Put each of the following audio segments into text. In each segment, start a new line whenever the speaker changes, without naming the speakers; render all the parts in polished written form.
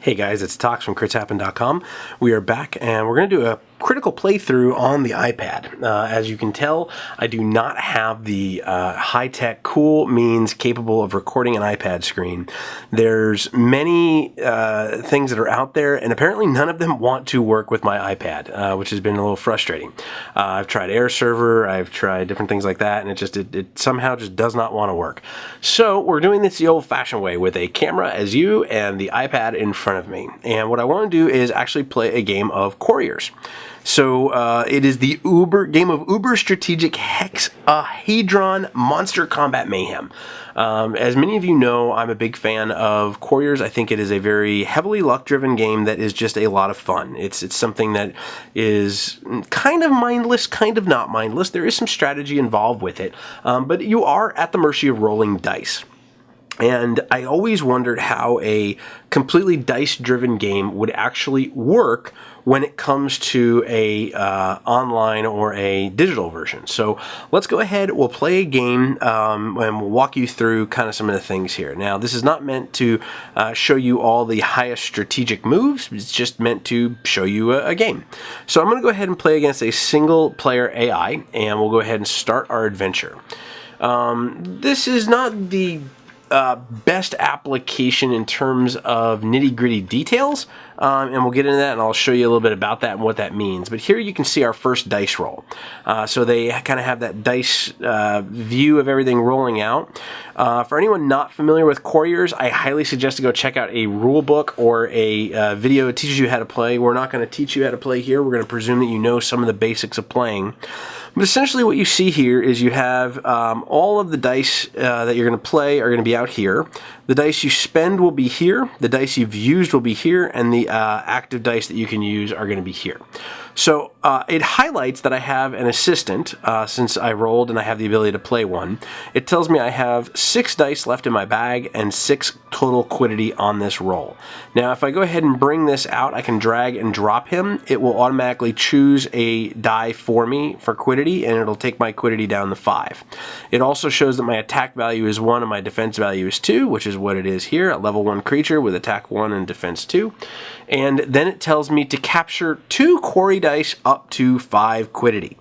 Hey guys, it's Tox from critshappen.com. We are back and we're going to do a critical playthrough on the iPad. As you can tell, I do not have the high-tech cool means capable of recording an iPad screen. There's many things that are out there, and apparently none of them want to work with my iPad, which has been a little frustrating. I've tried Air Server, I've tried different things like that, and it somehow just does not want to work. So we're doing this the old-fashioned way with a camera as you and the iPad in front of me. And what I want to do is actually play a game of Quarriors. So it is the game of uber strategic hexahedron monster combat mayhem. As many of you know, I'm a big fan of Quarriors. I think it is a very heavily luck-driven game that is just a lot of fun. It's something that is kind of mindless, kind of not mindless. There is some strategy involved with it, but you are at the mercy of rolling dice. And I always wondered how a completely dice-driven game would actually work when it comes to a online or a digital version. So let's go ahead, we'll play a game, and we'll walk you through kind of some of the things here. Now, this is not meant to show you all the highest strategic moves, it's just meant to show you a game. So I'm going to go ahead and play against a single-player AI, and we'll go ahead and start our adventure. This is not the best application in terms of nitty-gritty details, and we'll get into that, and I'll show you a little bit about that and what that means. But here you can see our first dice roll. So they kind of have that dice view of everything rolling out. For anyone not familiar with Quarriors, I highly suggest to go check out a rule book or a video that teaches you how to play. We're not going to teach you how to play here. We're going to presume that you know some of the basics of playing. But essentially what you see here is you have all of the dice that you're going to play are going to be out here. The dice you spend will be here, the dice you've used will be here, and the active dice that you can use are going to be here. So it highlights that I have an assistant since I rolled and I have the ability to play one. It tells me I have 6 dice left in my bag and 6 total quiddity on this roll. Now if I go ahead and bring this out, I can drag and drop him. It will automatically choose a die for me for quiddity, and it'll take my quiddity down to 5. It also shows that my attack value is 1 and my defense value is 2, which is what it is here, a level 1 creature with attack 1 and defense 2. And then it tells me to capture 2 quarry dice up to 5 quiddity.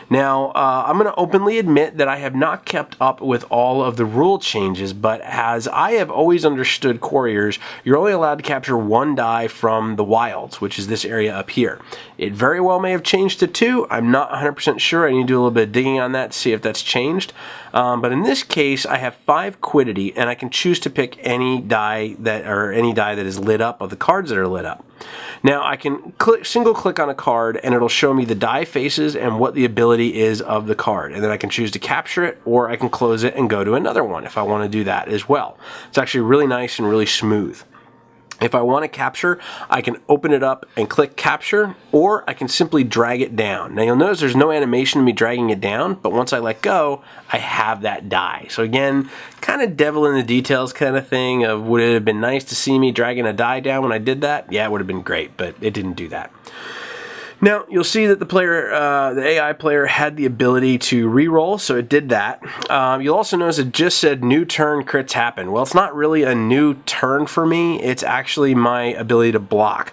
Now, I'm going to openly admit that I have not kept up with all of the rule changes, but as I have always understood Quarriors, you're only allowed to capture 1 die from the wilds, which is this area up here. It very well may have changed to 2. I'm not 100% sure. I need to do a little bit of digging on that to see if that's changed. But in this case, I have 5 quiddity, and I can choose to pick any die that is lit up of the cards that are lit up. Now I can single click on a card and it'll show me the die faces and what the ability is of the card, and then I can choose to capture it, or I can close it and go to another one if I want to do that as well. It's actually really nice and really smooth. If I want to capture, I can open it up and click capture, or I can simply drag it down. Now you'll notice there's no animation of me dragging it down, but once I let go, I have that die. So again, kind of devil in the details kind of thing of, would it have been nice to see me dragging a die down when I did that? Yeah, it would have been great, but it didn't do that. Now, you'll see that the AI player had the ability to re-roll, so it did that. You'll also notice it just said new turn, crits happen. Well, it's not really a new turn for me. It's actually my ability to block.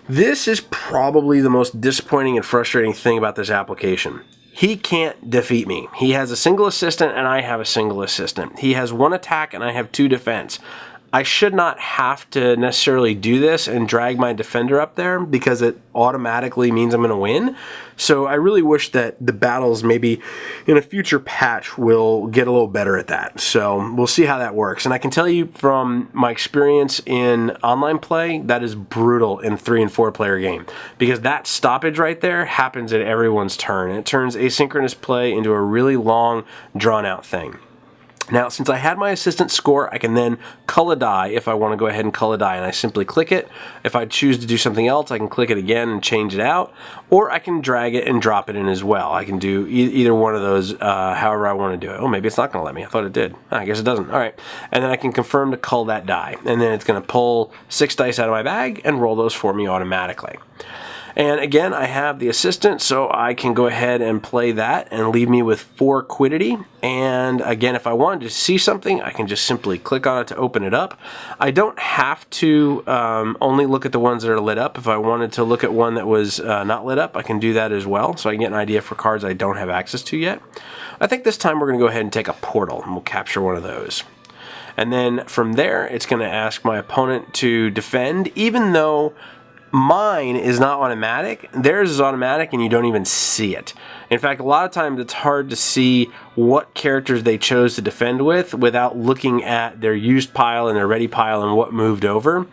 This is probably the most disappointing and frustrating thing about this application. He can't defeat me. He has a single assistant and I have a single assistant. He has 1 attack and I have 2 defense. I should not have to necessarily do this and drag my defender up there because it automatically means I'm going to win. So I really wish that the battles maybe in a future patch will get a little better at that. So we'll see how that works. And I can tell you from my experience in online play, that is brutal in 3 and 4 player game, because that stoppage right there happens at everyone's turn. It turns asynchronous play into a really long, drawn out thing. Now, since I had my assistant score, I can then cull a die if I want to go ahead and cull a die, and I simply click it. If I choose to do something else, I can click it again and change it out, or I can drag it and drop it in as well. I can do either one of those however I want to do it. Oh, maybe it's not going to let me. I thought it did. I guess it doesn't. All right. And then I can confirm to cull that die, and then it's going to pull 6 dice out of my bag and roll those for me automatically. And again, I have the assistant, so I can go ahead and play that and leave me with 4 quiddity. And again, if I wanted to see something, I can just simply click on it to open it up. I don't have to only look at the ones that are lit up. If I wanted to look at one that was not lit up, I can do that as well, so I can get an idea for cards I don't have access to yet. I think this time we're going to go ahead and take a portal, and we'll capture one of those. And then from there, it's going to ask my opponent to defend, even though mine is not automatic. Theirs is automatic and you don't even see it. In fact, a lot of times it's hard to see what characters they chose to defend with without looking at their used pile and their ready pile and what moved over.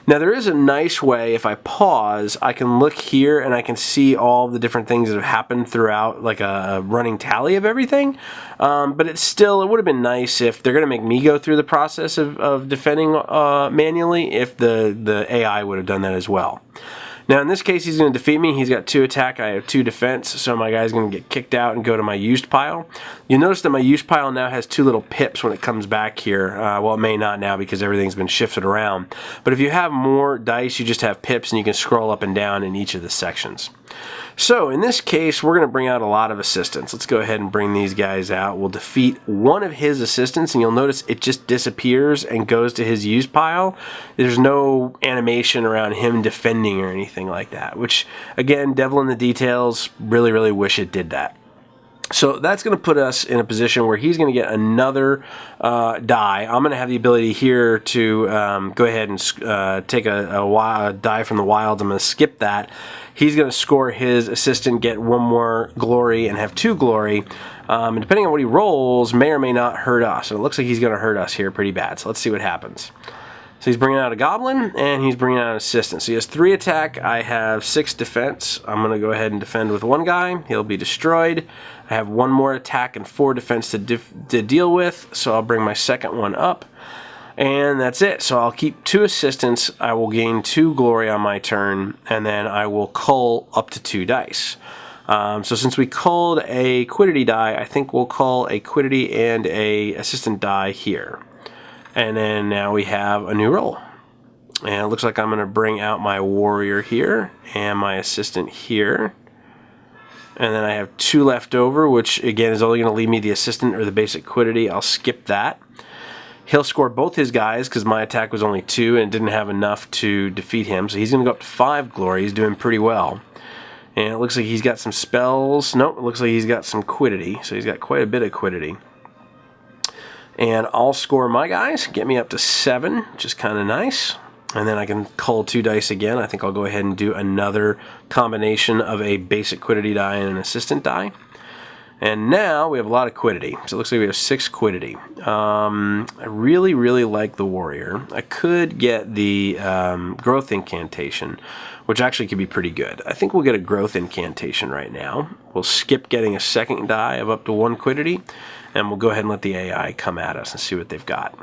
Now there is a nice way, if I pause, I can look here and I can see all the different things that have happened throughout, like a running tally of everything. But it's still, it would have been nice if they're going to make me go through the process of defending manually, if the AI would have done that as well. Now in this case, he's going to defeat me. He's got 2 attack, I have 2 defense, so my guy's going to get kicked out and go to my used pile. You'll notice that my used pile now has 2 little pips when it comes back here. Well, it may not now because everything's been shifted around. But if you have more dice, you just have pips and you can scroll up and down in each of the sections. So in this case, we're going to bring out a lot of assistants. Let's go ahead and bring these guys out. We'll defeat one of his assistants, and you'll notice it just disappears and goes to his used pile. There's no animation around him defending or anything like that, which, again, devil in the details. Really, really wish it did that. So that's going to put us in a position where he's going to get another die. I'm going to have the ability here to go ahead and take a die from the wilds. I'm going to skip that. He's going to score his assistant, get 1 more glory, and have 2 glory. And depending on what he rolls, may or may not hurt us. And it looks like he's going to hurt us here pretty bad. So let's see what happens. So he's bringing out a goblin, and he's bringing out an assistant. So he has 3 attack. I have 6 defense. I'm going to go ahead and defend with 1 guy. He'll be destroyed. I have 1 more attack and 4 defense to deal with, so I'll bring my second one up. And that's it. So I'll keep 2 assistants. I will gain 2 glory on my turn, and then I will cull up to 2 dice. So since we culled a quiddity die, I think we'll cull a quiddity and a assistant die here. And then now we have a new roll. And it looks like I'm going to bring out my warrior here and my assistant here. And then I have 2 left over, which again is only going to leave me the assistant or the basic quiddity. I'll skip that. He'll score both his guys because my attack was only 2 and didn't have enough to defeat him. So he's going to go up to 5 glory. He's doing pretty well. And it looks like he's got some spells. Nope, it looks like he's got some quiddity. So he's got quite a bit of quiddity. And I'll score my guys, get me up to 7, which is kind of nice. And then I can cull 2 dice again. I think I'll go ahead and do another combination of a basic quiddity die and an assistant die. And now we have a lot of quiddity. So it looks like we have 6 quiddity. I really, really like the warrior. I could get the growth incantation, which actually could be pretty good. I think we'll get a growth incantation right now. We'll skip getting a second die of up to 1 quiddity, and we'll go ahead and let the AI come at us and see what they've got.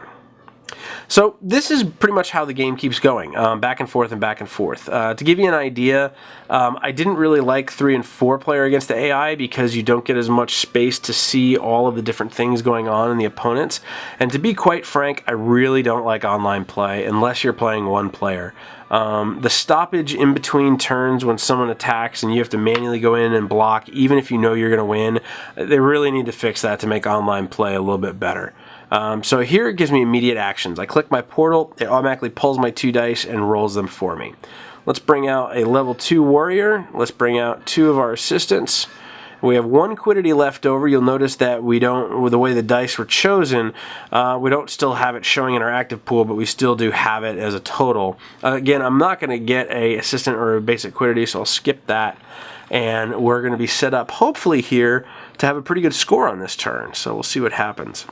So this is pretty much how the game keeps going, back and forth and back and forth. To give you an idea, I didn't really like 3 and 4 player against the AI because you don't get as much space to see all of the different things going on in the opponents. And to be quite frank, I really don't like online play unless you're playing 1 player. The stoppage in between turns when someone attacks and you have to manually go in and block, even if you know you're going to win, they really need to fix that to make online play a little bit better. So here it gives me immediate actions. I click my portal, it automatically pulls my 2 dice and rolls them for me. Let's bring out a level 2 warrior. Let's bring out 2 of our assistants. We have 1 quiddity left over. You'll notice that we don't, with the way the dice were chosen, we don't still have it showing in our active pool, but we still do have it as a total. Again, I'm not going to get a assistant or a basic quiddity, so I'll skip that. And we're going to be set up, hopefully here, to have a pretty good score on this turn. So we'll see what happens.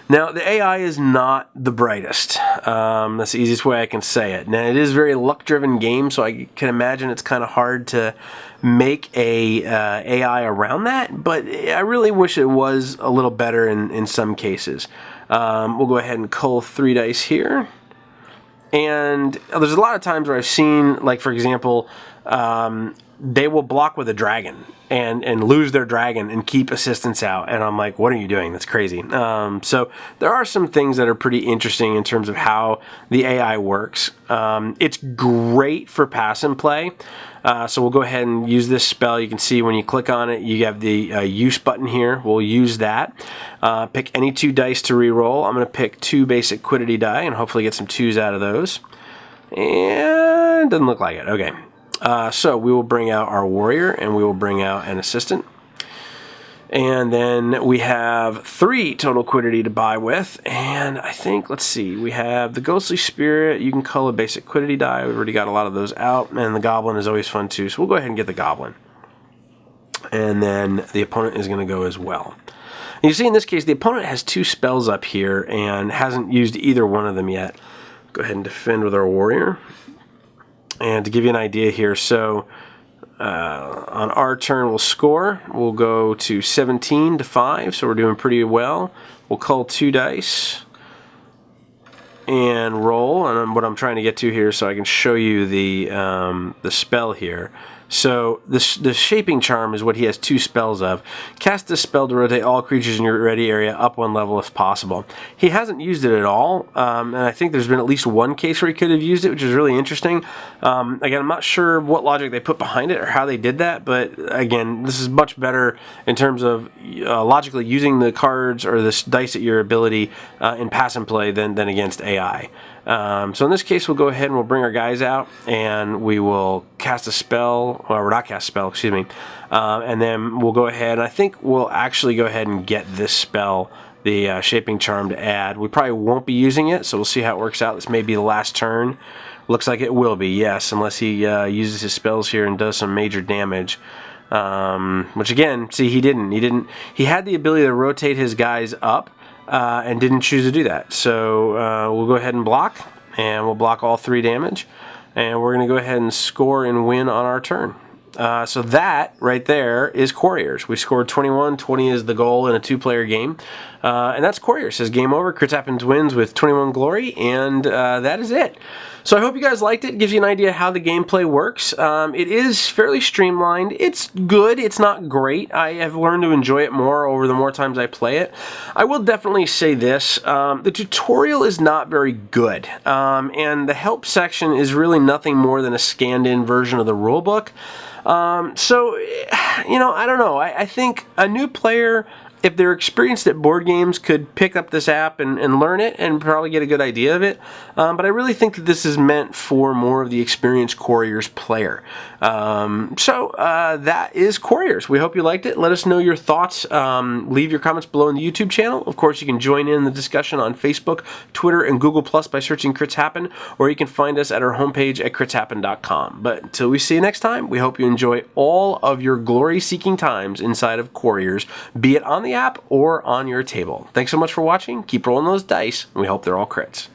Now, the AI is not the brightest. That's the easiest way I can say it. Now, it is a very luck-driven game, so I can imagine it's kind of hard to make a AI around that, but I really wish it was a little better in some cases. We'll go ahead and cull 3 dice here. And there's a lot of times where I've seen, like, for example, they will block with a dragon and lose their dragon and keep assistance out. And I'm like, what are you doing? That's crazy. So there are some things that are pretty interesting in terms of how the AI works. It's great for pass and play. So we'll go ahead and use this spell. You can see when you click on it, you have the use button here. We'll use that. Pick any 2 dice to reroll. I'm going to pick 2 basic quiddity die and hopefully get some 2s out of those. And doesn't look like it. Okay. So we will bring out our warrior and we will bring out an assistant. And then we have 3 total quiddity to buy with. And I think, let's see, we have the ghostly spirit. You can cull a basic quiddity die. We've already got a lot of those out. And the goblin is always fun too. So we'll go ahead and get the goblin. And then the opponent is going to go as well. And you see in this case, the opponent has 2 spells up here and hasn't used either one of them yet. Go ahead and defend with our warrior. And to give you an idea here, so on our turn we'll score. We'll go to 17 to 5, so we're doing pretty well. We'll cull 2 dice and roll. And what I'm trying to get to here, so I can show you the spell here. So the Shaping Charm is what he has 2 spells of. Cast this spell to rotate all creatures in your ready area up 1 level if possible. He hasn't used it at all, and I think there's been at least 1 case where he could have used it, which is really interesting. Again, I'm not sure what logic they put behind it or how they did that, but again, this is much better in terms of logically using the cards or the dice at your ability in pass and play than against AI. So in this case, we'll go ahead and we'll bring our guys out and we will cast a spell, or we're not cast a spell, excuse me, and then we'll go ahead and I think we'll actually go ahead and get this spell, the Shaping Charm, to add. We probably won't be using it, so we'll see how it works out. This may be the last turn. Looks like it will be, yes, unless he uses his spells here and does some major damage. Which again, see, he didn't. He had the ability to rotate his guys up, and didn't choose to do that. So we'll go ahead and block, and we'll block all 3 damage, and we're going to go ahead and score and win on our turn. So that right there is Quarriors. We scored 21. 20 is the goal in a 2-player game. And that's Quarriors. Says game over. Crits Happens wins with 21 glory, and that is it. So I hope you guys liked it. It gives you an idea how the gameplay works. It is fairly streamlined. It's good. It's not great. I have learned to enjoy it more over the more times I play it. I will definitely say this. The tutorial is not very good. And the help section is really nothing more than a scanned-in version of the rulebook. So, you know, I don't know. I think a new player, if they're experienced at board games, could pick up this app and learn it and probably get a good idea of it. But I really think that this is meant for more of the experienced Quarriors player. So that is Quarriors. We hope you liked it. Let us know your thoughts. Leave your comments below in the YouTube channel. Of course, you can join in the discussion on Facebook, Twitter, and Google Plus by searching Crits Happen, or you can find us at our homepage at critshappen.com. But until we see you next time, we hope you enjoy all of your glory-seeking times inside of Quarriors, be it on the app or on your table. Thanks so much for watching. Keep rolling those dice, and we hope they're all crits.